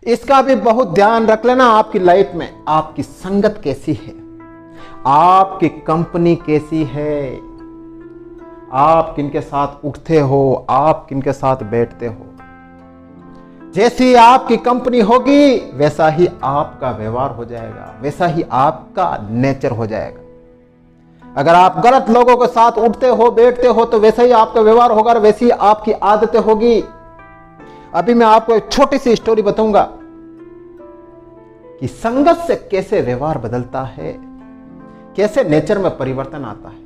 इसका भी बहुत ध्यान रख लेना। आपकी लाइफ में आपकी संगत कैसी है, आपकी कंपनी कैसी है, आप किनके साथ उठते हो, आप किनके साथ बैठते हो। जैसी आपकी कंपनी होगी वैसा ही आपका व्यवहार हो जाएगा, वैसा ही आपका नेचर हो जाएगा। अगर आप गलत लोगों के साथ उठते हो बैठते हो तो वैसा ही आपका व्यवहार होगा, वैसी ही आपकी आदतें होगी। अभी मैं आपको एक छोटी सी स्टोरी बताऊंगा कि संगत से कैसे व्यवहार बदलता है, कैसे नेचर में परिवर्तन आता है।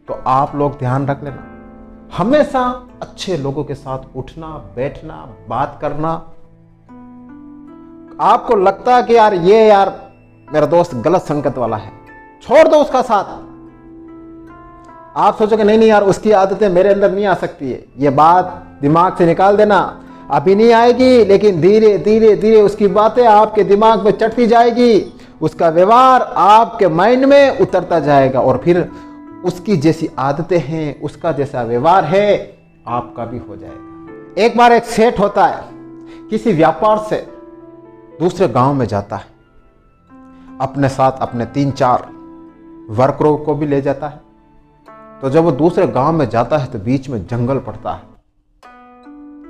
तो आप लोग ध्यान रख लेना, हमेशा अच्छे लोगों के साथ उठना बैठना बात करना। आपको लगता है कि यार मेरा दोस्त गलत संगत वाला है, छोड़ दो उसका साथ। आप सोचोगे नहीं यार उसकी आदतें मेरे अंदर नहीं आ सकती है, ये बात दिमाग से निकाल देना। अभी नहीं आएगी लेकिन धीरे धीरे धीरे उसकी बातें आपके दिमाग में चढ़ती जाएगी, उसका व्यवहार आपके माइंड में उतरता जाएगा और फिर उसकी जैसी आदतें हैं, उसका जैसा व्यवहार है आपका भी हो जाएगा। एक बार एक सेठ होता है, किसी व्यापार से दूसरे गांव में जाता है, अपने साथ अपने 3-4 वर्करों को भी ले जाता है। तो जब वो दूसरे गांव में जाता है तो बीच में जंगल पड़ता है,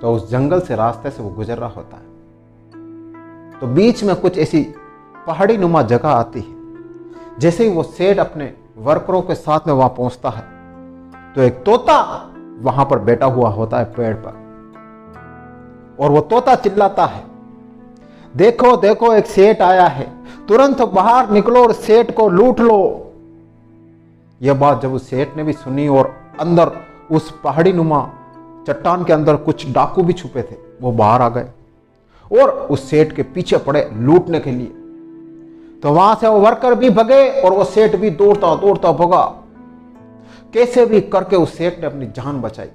तो उस जंगल से रास्ते से वो गुजर रहा होता है। तो बीच में कुछ ऐसी पहाड़ी नुमा जगह आती है। जैसे ही वो सेठ अपने वर्करों के साथ में वहां पहुंचता है तो एक तोता वहां पर बैठा हुआ होता है पेड़ पर, और वो तोता चिल्लाता है, देखो देखो एक सेठ आया है, तुरंत बाहर निकलो और सेठ को लूट लो। यह बात जब उस सेठ ने भी सुनी और अंदर उस पहाड़ी नुमा चट्टान के अंदर कुछ डाकू भी छुपे थे, वो बाहर आ गए और उस सेठ के पीछे पड़े लूटने के लिए। तो वहां से वो वर्कर भी भगे और वो सेठ भी दौड़ता दौड़ता भगा। कैसे भी करके उस सेठ ने अपनी जान बचाई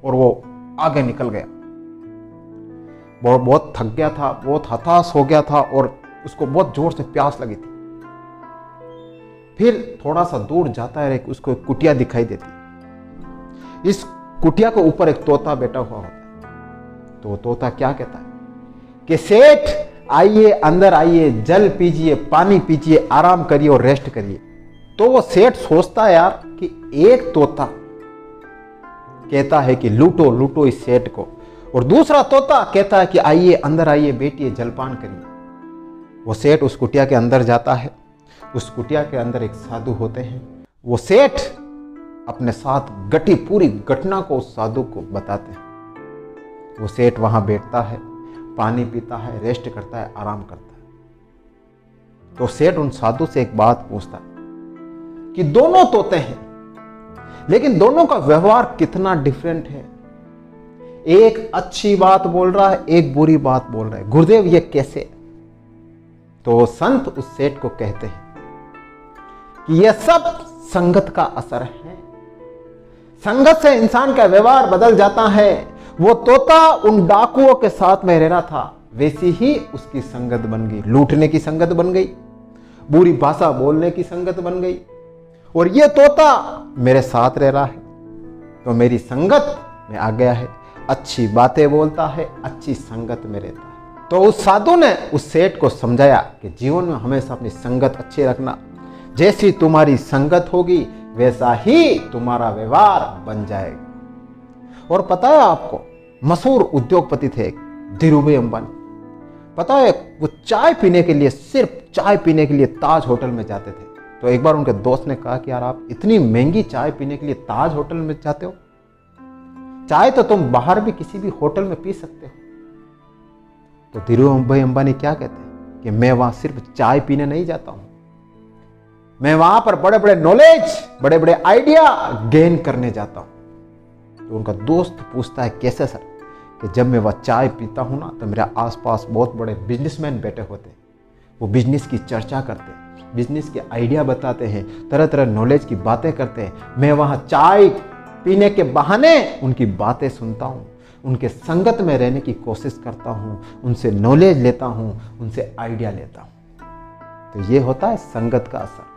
और वो आगे निकल गया। वो बहुत थक गया था, बहुत हताश हो गया था और उसको बहुत जोर से प्यास लगी थी। फिर थोड़ा सा दूर जाता है, उसको एक कुटिया दिखाई देती। इस कुटिया के ऊपर एक तोता बैठा हुआ होता है। तो वो तोता क्या कहता है कि सेठ आइए, अंदर आइए, जल पीजिए, पानी पीजिए, आराम करिए और रेस्ट करिए। तो वो सेठ सोचता है यार कि एक तोता कहता है कि लूटो लूटो इस सेठ को, और दूसरा तोता कहता है कि आइए अंदर आइए, बैठिए, जलपान करिए। वो सेठ उस कुटिया के अंदर जाता है। उस कुटिया के अंदर एक साधु होते हैं। वो सेठ अपने साथ घटी पूरी घटना को उस साधु को बताते हैं। वो सेठ वहां बैठता है, पानी पीता है, रेस्ट करता है, आराम करता है। तो सेठ उन साधु से एक बात पूछता है कि दोनों तोते हैं लेकिन दोनों का व्यवहार कितना डिफरेंट है। एक अच्छी बात बोल रहा है, एक बुरी बात बोल रहा है, गुरुदेव ये कैसे? तो संत उस सेठ को कहते हैं कि यह सब संगत का असर है। संगत से इंसान का व्यवहार बदल जाता है। वो तोता उन डाकुओं के साथ में रह रहा था, वैसी ही उसकी संगत बन गई, लूटने की संगत बन गई, बुरी भाषा बोलने की संगत बन गई। और ये तोता मेरे साथ रह रहा है तो मेरी संगत में आ गया है, अच्छी बातें बोलता है, अच्छी संगत में रहता है। तो उस साधु ने उस सेठ को समझाया कि जीवन में हमेशा अपनी संगत अच्छी रखना, जैसी तुम्हारी संगत होगी वैसा ही तुम्हारा व्यवहार बन जाएगा। और पता है आपको, मशहूर उद्योगपति थे धीरूभाई अंबानी। पता है वो चाय पीने के लिए, सिर्फ चाय पीने के लिए ताज होटल में जाते थे। तो एक बार उनके दोस्त ने कहा कि यार आप इतनी महंगी चाय पीने के लिए ताज होटल में जाते हो, चाय तो तुम बाहर भी किसी भी होटल में पी सकते हो। तो धीरूभाई अंबानी क्या कहते हैं कि मैं वहां सिर्फ चाय पीने नहीं जाता हूं, मैं वहां पर बड़े बड़े नॉलेज, बड़े बड़े आइडिया गेन करने जाता हूं। तो उनका दोस्त पूछता है कैसे सर? कि जब मैं वह चाय पीता हूं ना तो मेरे आसपास बहुत बड़े बिजनेसमैन बैठे होते हैं, वो बिजनेस की चर्चा करते हैं, बिजनेस के आइडिया बताते हैं, तरह तरह नॉलेज की बातें करते हैं। मैं वहां चाय पीने के बहाने उनकी बातें सुनता हूं, उनके संगत में रहने की कोशिश करता हूं, उनसे नॉलेज लेता हूं, उनसे आइडिया लेता हूं। तो ये होता है संगत का असर।